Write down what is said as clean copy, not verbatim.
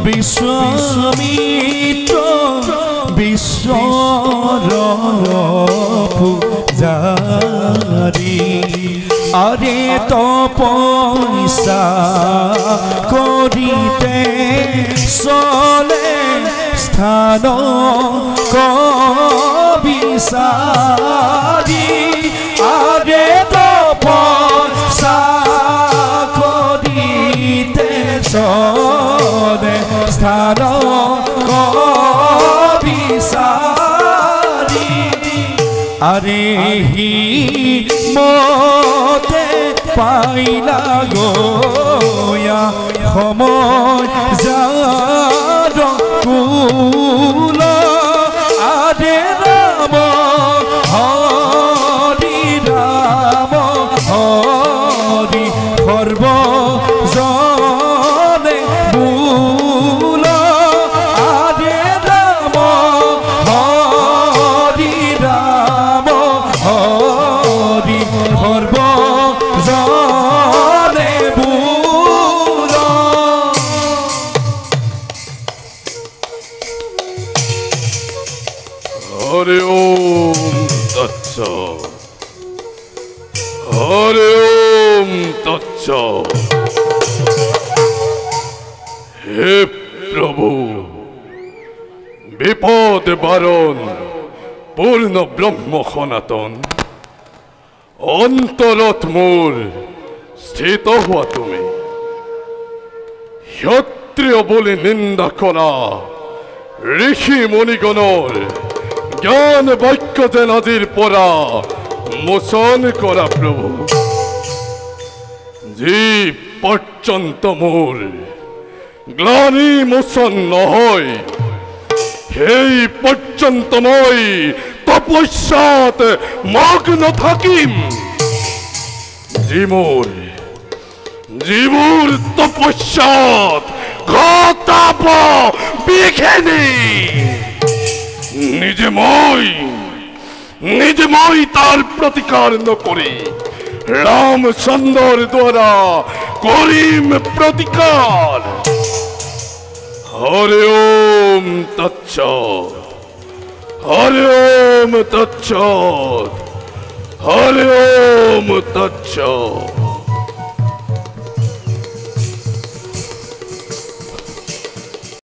বিশ্বমিত্র বিশ্বর পূজারি আরে তপস্যা করিতে চলে স্থান কবিচারি আরে তপস্যা করিতে চলে স্থান কবিচারি আরে হি মতে পাইলা গোয়া সময় যার কুল আরে রাম হরি সর্ব জনে মূল আরে রাম হরি সর্ব জনে মূল। হরি ওম তৎসৎ হরি ওম তৎসৎ। হে প্রভু বিপদ বারণ পূর্ণ ব্রহ্ম সনাতন অন্তরত মোর স্থিত হোৱা তুমি ক্ষত্ৰিয় বলে নিন্দা কৰা ঋষি মণিগণৰ জ্ঞান বাক্য যেন আজিৰ পৰা মোচন কৰা প্ৰভু যি পৰ্যন্ত মোৰ গ্লানি মোচন নহয় সেই পৰ্যন্ত মই তপস্যাত মগ্ন থাকিম যি মোৰ তপস্যাত ঘটাব বিঘিনি নিজে মই তার প্রতিকার নকরি রামচন্দ্র দ্বারা করিম প্রতিকার। হরি ওম তৎসৎ হরি ওম তৎসৎ হরি ওম তৎসৎ।